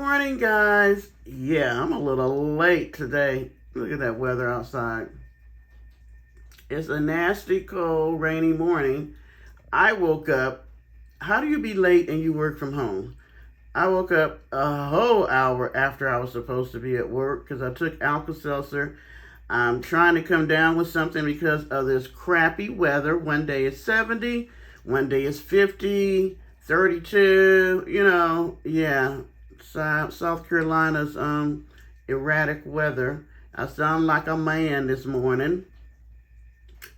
morning, guys. Yeah, I'm a little late today. Look at that weather outside. It's a nasty, cold, rainy morning. I woke up. How do you be late and you work from home? I woke up a whole hour after I was supposed to be at work because I took Alka-Seltzer. I'm trying to come down with something because of this crappy weather. One day it's 70, one day it's 50, 32, yeah. South Carolina's erratic weather. I sound like a man this morning.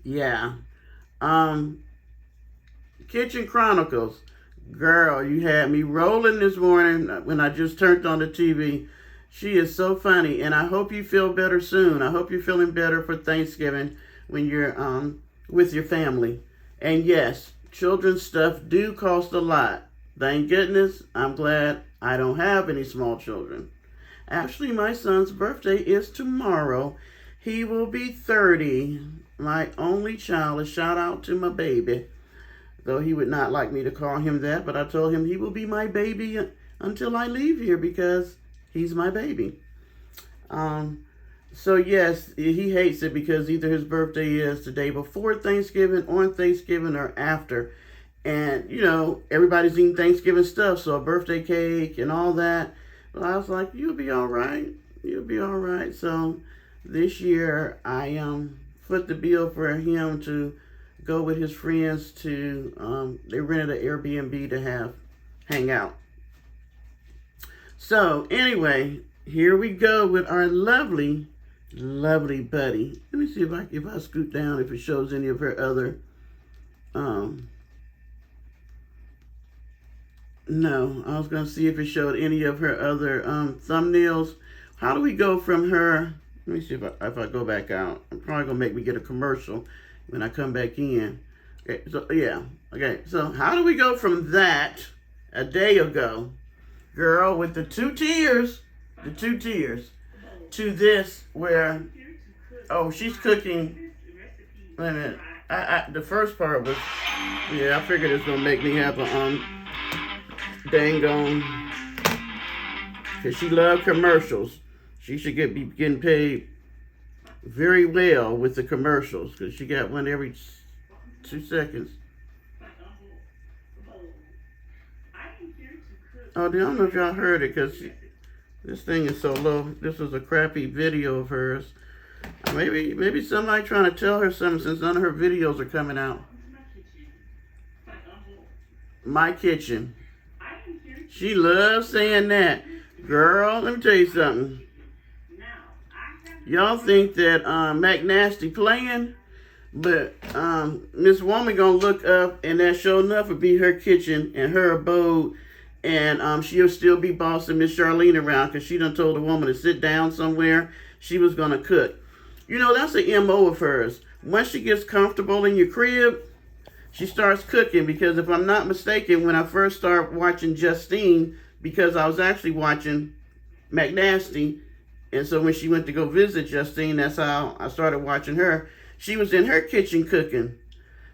Yeah. Kitchen Chronicles. Girl, you had me rolling this morning when I just turned on the TV. She is so funny, and I hope you feel better soon. I hope you're feeling better for Thanksgiving when you're with your family. And yes, children's stuff do cost a lot. Thank goodness, I'm glad I don't have any small children. Actually, my son's birthday is tomorrow. He will be 30. My only child. A shout out to my baby. Though he would not like me to call him that, but I told him he will be my baby until I leave here because he's my baby. So yes, he hates it because either his birthday is the day before Thanksgiving, on Thanksgiving, or after. And, everybody's eating Thanksgiving stuff, so a birthday cake and all that. But I was like, you'll be all right. You'll be all right. So this year, I foot the bill for him to go with his friends to, they rented an Airbnb to hang out. So anyway, here we go with our lovely, lovely buddy. Let me see if I scoot down, if it shows any of her other, no, I was going to see if it showed any of her other thumbnails. How do we go from her? Let me see if I go back out. I'm probably going to make me get a commercial when I come back in. Okay, so yeah. Okay, so how do we go from that a day ago, girl, with the two tears, to this where, oh, she's cooking. Wait a minute. The first part was, yeah, I figured it's going to make me have a, dang on, because she loved commercials. She should be getting paid very well with the commercials because she got one every 2 seconds. Oh, I don't know if y'all heard it because this thing is so low. This was a crappy video of hers. Maybe somebody trying to tell her something since none of her videos are coming out. My kitchen. She loves saying that. Girl, let me tell you something. Y'all think that McNasty playing, but Miss Woman gonna look up and that sure enough would be her kitchen and her abode, and she'll still be bossing Miss Charlene around because she done told the woman to sit down somewhere. She was gonna cook. That's an MO of hers. Once she gets comfortable in your crib, she starts cooking, because if I'm not mistaken, when I first started watching Justine, because I was actually watching McNasty, and so when she went to go visit Justine, that's how I started watching her. She was in her kitchen cooking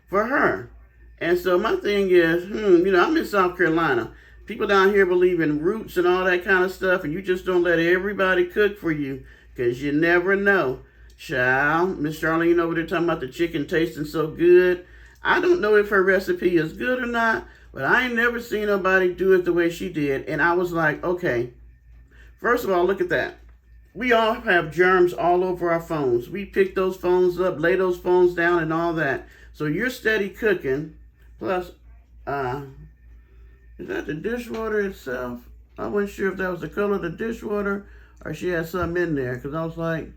for her. And so my thing is, I'm in South Carolina. People down here believe in roots and all that kind of stuff, and you just don't let everybody cook for you, because you never know. Child, Miss Charlene over there talking about the chicken tasting so good. I don't know if her recipe is good or not, but I ain't never seen nobody do it the way she did. And I was like, okay, first of all, look at that. We all have germs all over our phones. We pick those phones up, lay those phones down and all that. So you're steady cooking. Plus, is that the dishwater itself? I wasn't sure if that was the color of the dishwater or she had something in there. Because I was like,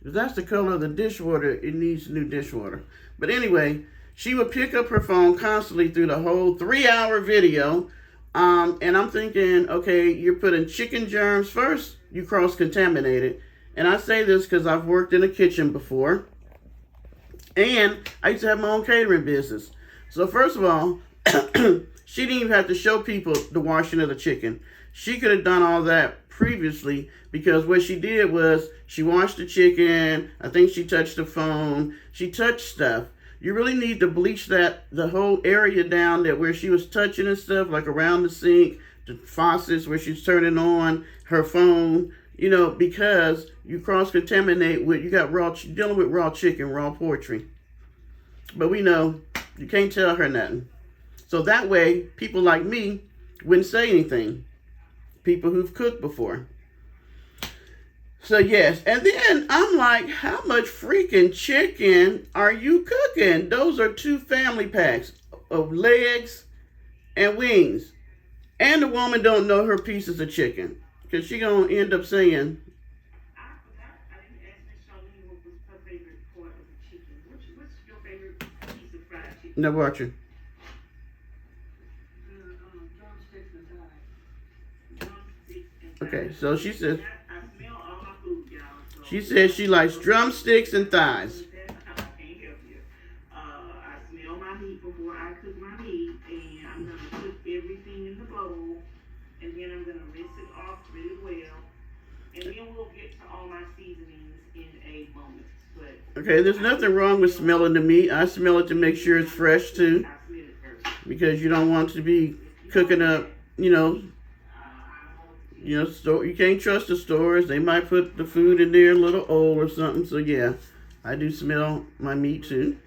if that's the color of the dishwater, it needs new dishwater. But anyway, she would pick up her phone constantly through the whole 3-hour video. And I'm thinking, okay, you're putting chicken germs first, you cross-contaminated. And I say this because I've worked in a kitchen before. And I used to have my own catering business. So first of all, she didn't even have to show people the washing of the chicken. She could have done all that previously, because what she did was she washed the chicken. I think she touched the phone. She touched stuff. You really need to bleach the whole area down there where she was touching and stuff, like around the sink, the faucets where she's turning on her phone, you know, because you cross-contaminate with, you got dealing with raw chicken, raw poultry. But we know you can't tell her nothing. So that way, people like me wouldn't say anything. People who've cooked before. So yes, and then I'm like, how much freaking chicken are you cooking? Those are 2 family packs of legs and wings. And the woman don't know her pieces of chicken. Because she going to end up saying, no, watch you. Okay, so she says, she likes drumsticks and thighs. I smell my meat before I cook my meat, and I'm going to put everything in the bowl, and then I'm going to rinse it off really well, and then we'll get to all my seasonings in a moment. But okay, there's nothing wrong with smelling the meat. I smell it to make sure it's fresh too, because you don't want to be cooking up, you know, you can't trust the stores. They might put the food in there a little old or something. So yeah, I do smell my meat too.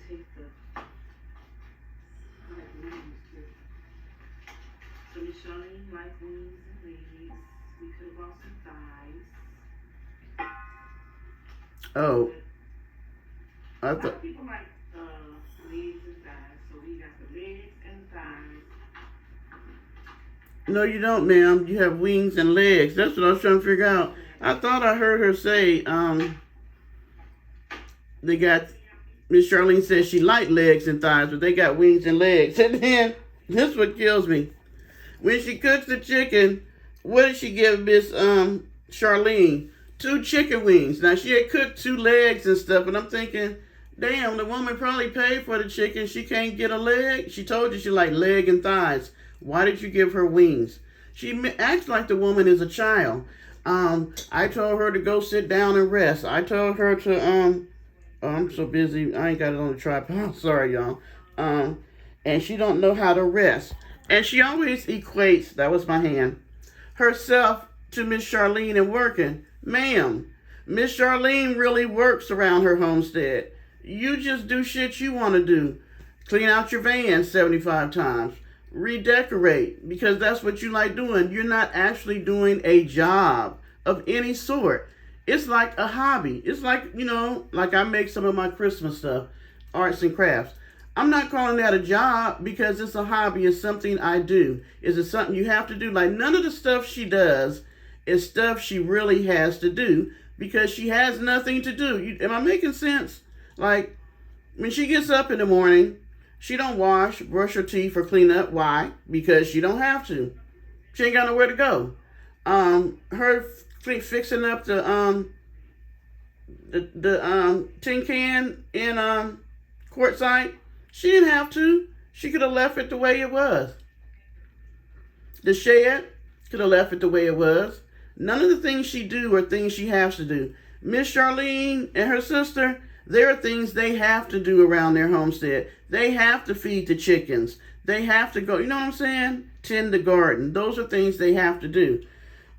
Oh, I thought people like legs and thighs, so we got the legs and thighs. No, you don't, ma'am. You have wings and legs. That's what I was trying to figure out. I thought I heard her say, they got, Miss Charlene says she liked legs and thighs, but they got wings and legs. And then, this is what kills me. When she cooks the chicken, what did she give Miss Charlene? 2 chicken wings. Now, she had cooked 2 legs and stuff, and I'm thinking, damn, the woman probably paid for the chicken. She can't get a leg. She told you she liked leg and thighs. Why did you give her wings? She acts like the woman is a child. I told her to go sit down and rest. I told her to, oh, I'm so busy. I ain't got it on the tripod. Sorry, y'all. And she don't know how to rest. And she always equates, that was my hand, herself to Miss Charlene and working. Ma'am, Miss Charlene really works around her homestead. You just do shit you want to do. Clean out your van 75 times. Redecorate, because that's what you like doing. You're not actually doing a job of any sort. It's like a hobby. It's like, you know, like I make some of my Christmas stuff, arts and crafts. I'm not calling that a job because it's a hobby. It's something I do. Is it something you have to do? Like, none of the stuff she does is stuff she really has to do because she has nothing to do. Am I making sense? Like, when she gets up in the morning, she don't wash, brush her teeth, or clean up. Why? Because she don't have to. She ain't got nowhere to go. Her fixing up the tin can in Quartzsite, she didn't have to. She could have left it the way it was. The shed, could have left it the way it was. None of the things she do are things she has to do. Miss Charlene and her sister, there are things they have to do around their homestead. They have to feed the chickens. They have to go, you know what I'm saying? Tend the garden. Those are things they have to do.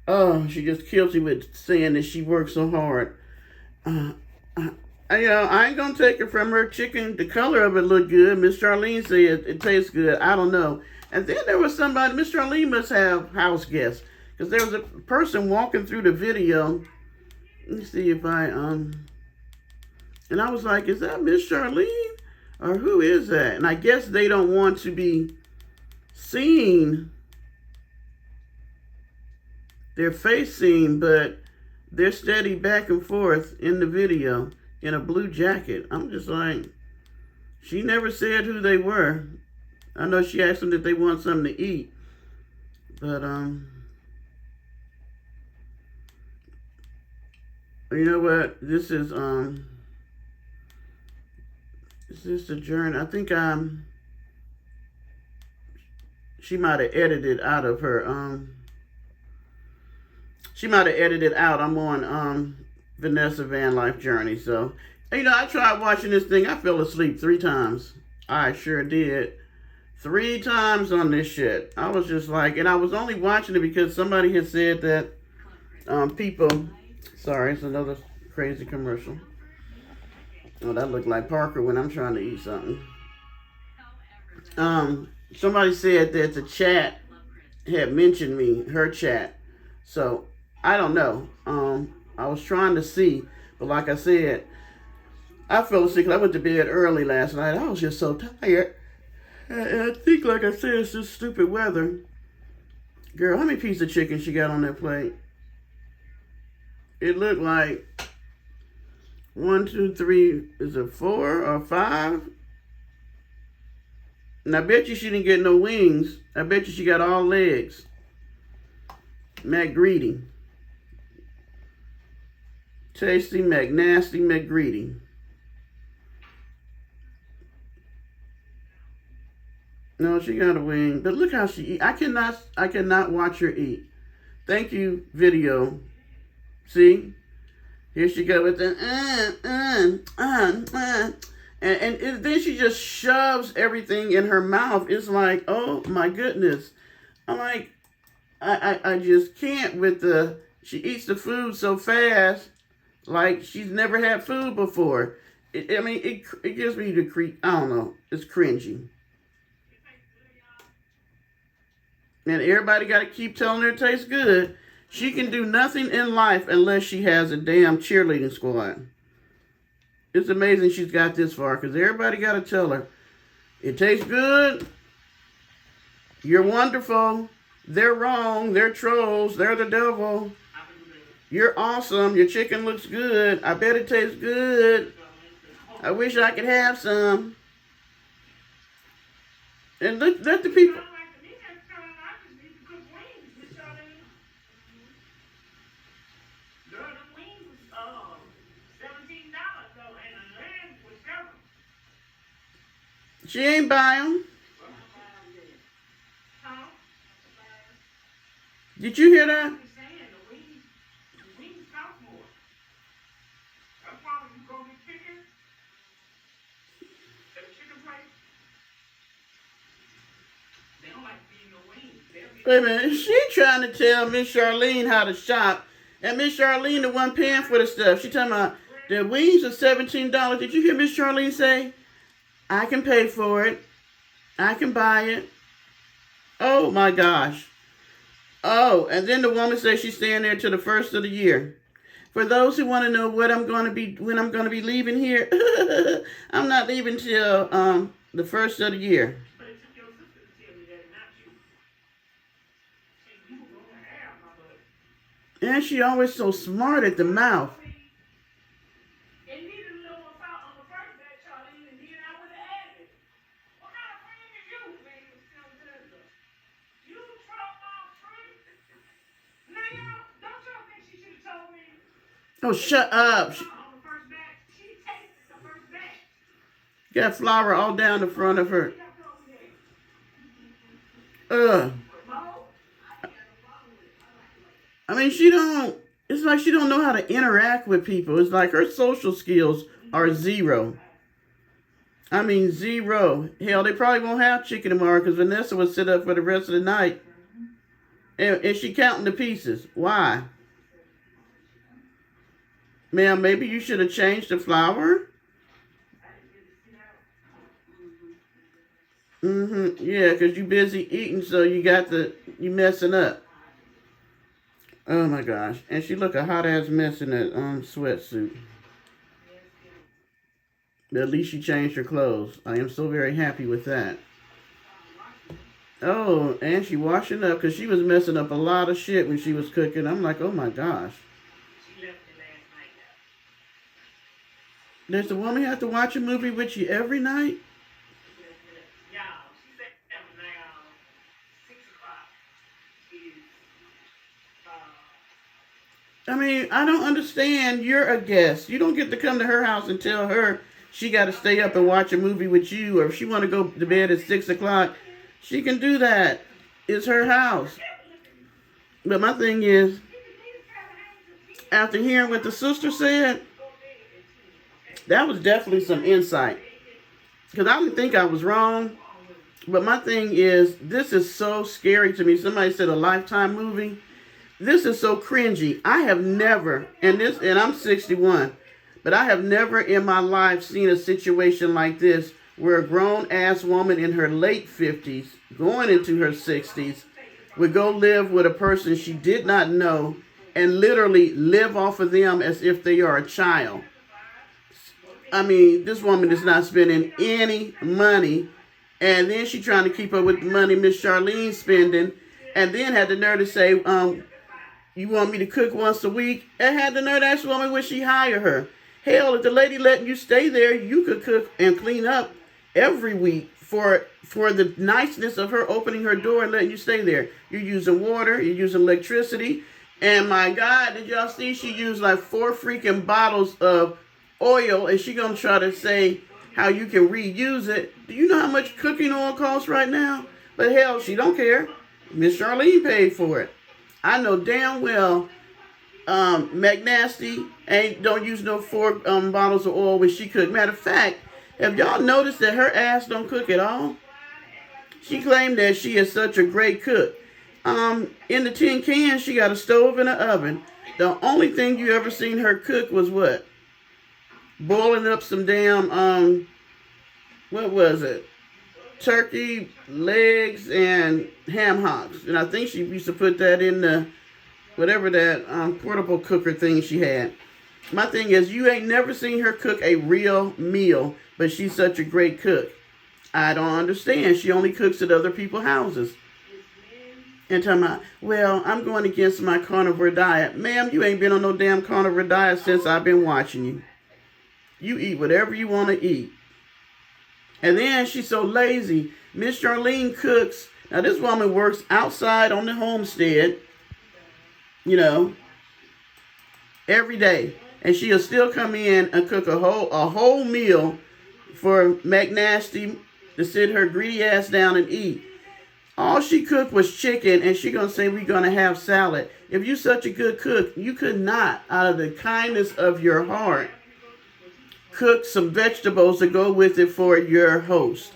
Oh, she just kills me with saying that she works so hard. I ain't going to take it from her. Chicken, the color of it looked good. Miss Charlene said it tastes good. I don't know. And then there was somebody, Miss Charlene must have house guests. Because there was a person walking through the video. Let me see if and I was like, is that Miss Charlene? Or who is that? And I guess they don't want to be seen, their face seen, but they're steady back and forth in the video in a blue jacket. I'm just like, she never said who they were. I know she asked them if they want something to eat. But, you know what? This is a journey. I think she might have edited out of her, she might have edited out. I'm on, Vanessa Van Life Journey. So, you know, I tried watching this thing. I fell asleep 3 times. I sure did. 3 times on this shit. I was just like, and I was only watching it because somebody had said that people, sorry, it's another crazy commercial. Oh, that looked like Parker when I'm trying to eat something. Somebody said that the chat had mentioned me, her chat. So, I don't know. I was trying to see, but like I said, I fell asleep. I went to bed early last night. I was just so tired. And I think, like I said, it's just stupid weather. Girl, how many pieces of chicken she got on that plate? It looked like 1, 2, 3, is it 4 or 5? And I bet you she didn't get no wings. I bet you she got all legs. McGreedy. Tasty, McNasty, McGreedy. No, she got a wing. But look how she eat. I cannot watch her eat. Thank you, video. See? Here she go with the and then she just shoves everything in her mouth. It's like, oh my goodness. I'm like, I just can't with the, she eats the food so fast, like she's never had food before. It gives me the creep. I don't know. It's cringy. And everybody got to keep telling her it tastes good. She can do nothing in life unless she has a damn cheerleading squad. It's amazing she's got this far because everybody got to tell her, it tastes good. You're wonderful. They're wrong. They're trolls. They're the devil. You're awesome. Your chicken looks good. I bet it tastes good. I wish I could have some. And let the people. She ain't buying. Did you hear that? Wait a minute, she trying to tell Miss Charlene how to shop, and Miss Charlene the one paying for the stuff. She talking about the wings are $17. Did you hear Miss Charlene say, I can pay for it, I can buy it? Oh my gosh. Oh, and then the woman says she's staying there till the first of the year. For those who want to know when I'm going to be leaving here, I'm not leaving till the first of the year. And she always so smart at the mouth. Oh, shut up. Got flour all down the front of her. I mean, it's like she don't know how to interact with people. It's like her social skills are zero. I mean, zero. Hell, they probably won't have chicken tomorrow because Vanessa will sit up for the rest of the night. And she counting the pieces. Why? Ma'am, maybe you should have changed the flour? Yeah, because you busy eating, so you messing up. Oh my gosh. And she look a hot ass mess in that sweatsuit. But at least she changed her clothes. I am so very happy with that. Oh, and she washing up because she was messing up a lot of shit when she was cooking. I'm like, oh my gosh. Does the woman have to watch a movie with you every night? I mean, I don't understand. You're a guest. You don't get to come to her house and tell her she got to stay up and watch a movie with you. Or if she want to go to bed at 6 o'clock, she can do that. It's her house. But my thing is, after hearing what the sister said, that was definitely some insight. Because I didn't think I was wrong. But my thing is, this is so scary to me. Somebody said a Lifetime movie. This is so cringy. I have never, and I'm 61, but I have never in my life seen a situation like this where a grown-ass woman in her late 50s, going into her 60s, would go live with a person she did not know and literally live off of them as if they are a child. I mean, this woman is not spending any money, and then she trying to keep up with the money Miss Charlene's spending, and then had the nerve to say, you want me to cook once a week? And had the nerve to ask the woman would she hire her. Hell, if the lady letting you stay there, you could cook and clean up every week for the niceness of her opening her door and letting you stay there. You're using water, you're using electricity, and my God, did y'all see she used like 4 freaking bottles of oil, and she gonna try to say how you can reuse it. Do you know how much cooking oil costs right now? But hell, she don't care. Miss Charlene paid for it. I know damn well McNasty don't use no 4 bottles of oil when she cook. Matter of fact, have y'all noticed that her ass don't cook at all? She claimed that she is such a great cook. In the tin can, she got a stove and an oven. The only thing you ever seen her cook was what? Boiling up some damn, what was it? Turkey legs and ham hocks. And I think she used to put that in the, whatever that portable cooker thing she had. My thing is, you ain't never seen her cook a real meal, but she's such a great cook. I don't understand. She only cooks at other people's houses. And talking about, well, I'm going against my carnivore diet. Ma'am, you ain't been on no damn carnivore diet since I've been watching you. You eat whatever you want to eat. And then she's so lazy. Miss Charlene cooks. Now, this woman works outside on the homestead, you know, every day. And she'll still come in and cook a whole meal for McNasty to sit her greedy ass down and eat. All she cooked was chicken, and she gonna say we're gonna have salad. If you're such a good cook, you could not, out of the kindness of your heart, cook some vegetables to go with it for your host.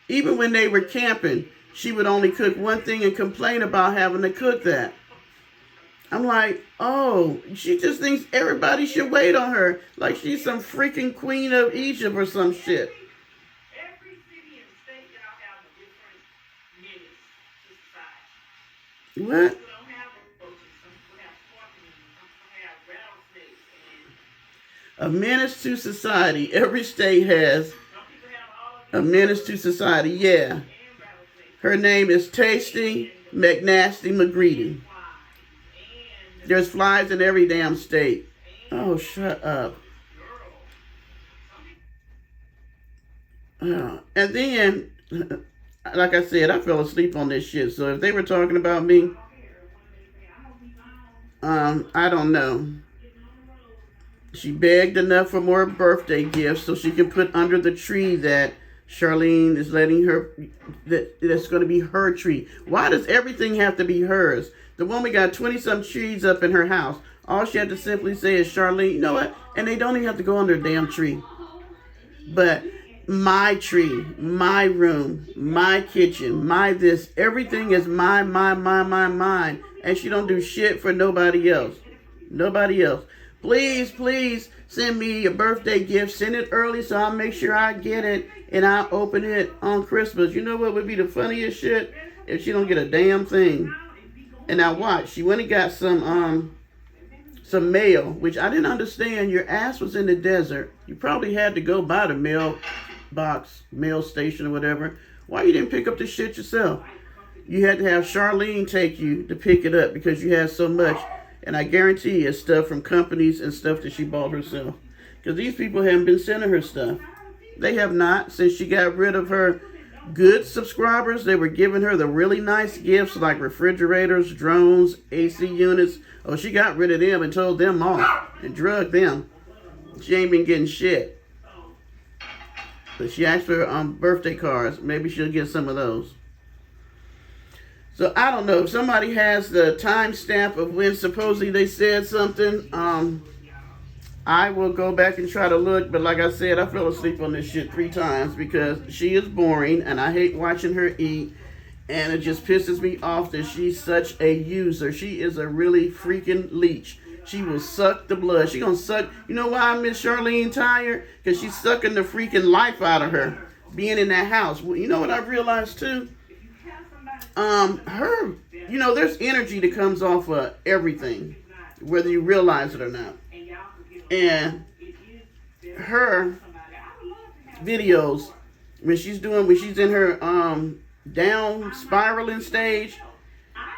Even when they were camping, she would only cook one thing and complain about having to cook that. I'm like, oh, she just thinks everybody should wait on her. Like she's some freaking queen of Egypt or some shit. Every city and state, y'all have a different menace to society. What? Some people don't have roaches, some people have scorpions, some people have rattlesnakes, and A menace to society. Every state has some people have all a of menace to society. Yeah. and rattlesnakes. Her name is Tasty McNasty McGreedy. There's flies in every damn state. Oh, shut up. And then, like I said, I fell asleep on this shit. So if they were talking about me, I don't know. She begged enough for more birthday gifts so she can put under the tree that Charlene is letting her, that's going to be her tree. Why does everything have to be hers? The woman got 20-some trees up in her house. All she had to simply say is, Charlene, you know what? And they don't even have to go under a damn tree. But my tree, my room, my kitchen, my this, everything is mine. And she don't do shit for nobody else. Nobody else. Please send me a birthday gift. Send it early so I'll make sure I get it and I'll open it on Christmas. You know what would be the funniest shit? If she don't get a damn thing. And now watch, she went and got some mail, which I didn't understand. Your ass was in the desert. You probably had to go by the mail station or whatever. Why you didn't pick up the shit yourself? You had to have Charlene take you to pick it up because you had so much. And I guarantee it's stuff from companies and stuff that she bought herself. Because these people haven't been sending her stuff. They have not. Since she got rid of her good subscribers, they were giving her the really nice gifts like refrigerators, drones, AC units. Oh, she got rid of them and told them off and drugged them. She ain't been getting shit. But she asked for birthday cards. Maybe she'll get some of those. So I don't know if somebody has the timestamp of when supposedly they said something. I will go back and try to look, but like I said, I fell asleep on this shit 3 times because she is boring, and I hate watching her eat, and it just pisses me off that she's such a user. She is a really freaking leech. She will suck the blood. She gonna suck. You know why I miss Charlene tired? Because she's sucking the freaking life out of her being in that house. Well, you know what I've realized too? Her, you know, there's energy that comes off of everything, whether you realize it or not. And her videos, when she's in her down spiraling stage,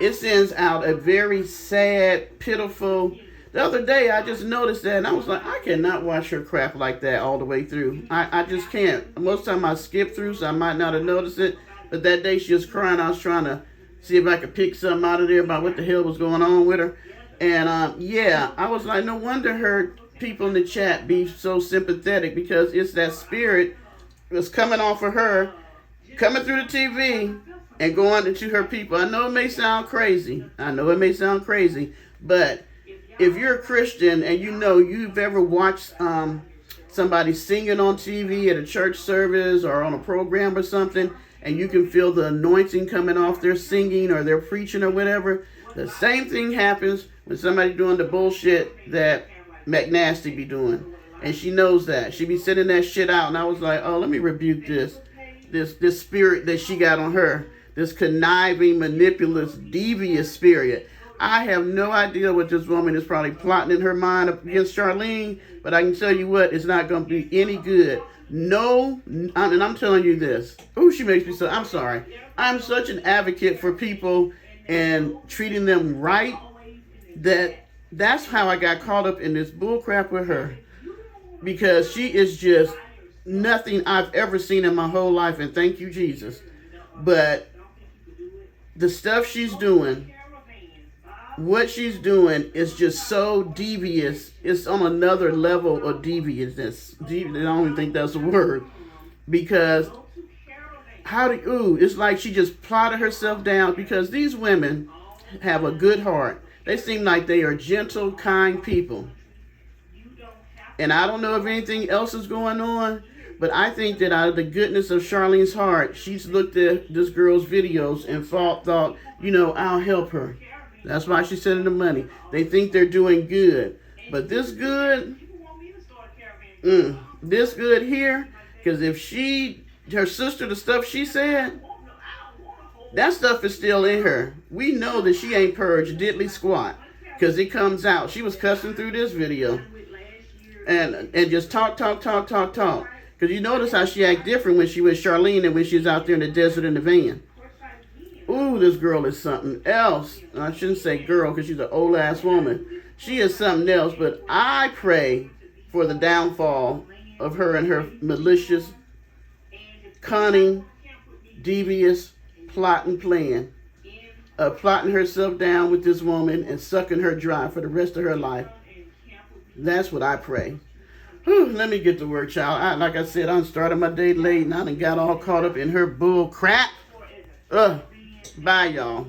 it sends out a very sad, pitiful. The other day, I just noticed that, and I was like, I cannot watch her crap like that all the way through. I just can't. Most of the time, I skip through, so I might not have noticed it. But that day, she was crying. I was trying to see if I could pick something out of there about what the hell was going on with her. And, yeah, I was like, no wonder her people in the chat be so sympathetic, because it's that spirit that's coming off of her, coming through the TV, and going into her people. I know it may sound crazy. But if you're a Christian and you know you've ever watched somebody singing on TV at a church service or on a program or something, and you can feel the anointing coming off their singing or their preaching or whatever, the same thing happens when somebody doing the bullshit that McNasty be doing. And she knows that. She be sending that shit out, and I was like, oh, let me rebuke this spirit that she got on her. This conniving, manipulative, devious spirit. I have no idea what this woman is probably plotting in her mind against Charlene, but I can tell you what, it's not going to be any good. No, and I'm telling you this. Oh, she makes me so, I'm sorry. I'm such an advocate for people and treating them right that's how I got caught up in this bullcrap with her. Because she is just nothing I've ever seen in my whole life, and thank you, Jesus. But the stuff she's doing, what she's doing is just so devious. It's on another level of deviousness. I don't even think that's a word. Because it's like she just plotted herself down, because these women have a good heart. They seem like they are gentle, kind people. And I don't know if anything else is going on, but I think that out of the goodness of Charlene's heart, she's looked at this girl's videos and thought, you know, I'll help her. That's why she's sending the money. They think they're doing good. But this good here, because if her sister, the stuff she said, that stuff is still in her. We know that she ain't purged diddly squat, because it comes out. She was cussing through this video. And just talk. Because you notice how she act different when she was Charlene and when she was out there in the desert in the van. Ooh, this girl is something else. I shouldn't say girl, because she's an old ass woman. She is something else. But I pray for the downfall of her and her malicious, cunning, devious plot and plan of plotting herself down with this woman and sucking her dry for the rest of her life. That's what I pray. Whew, let me get to work, child. Like I said, I started my day late, and I done got all caught up in her bull crap. Bye, y'all.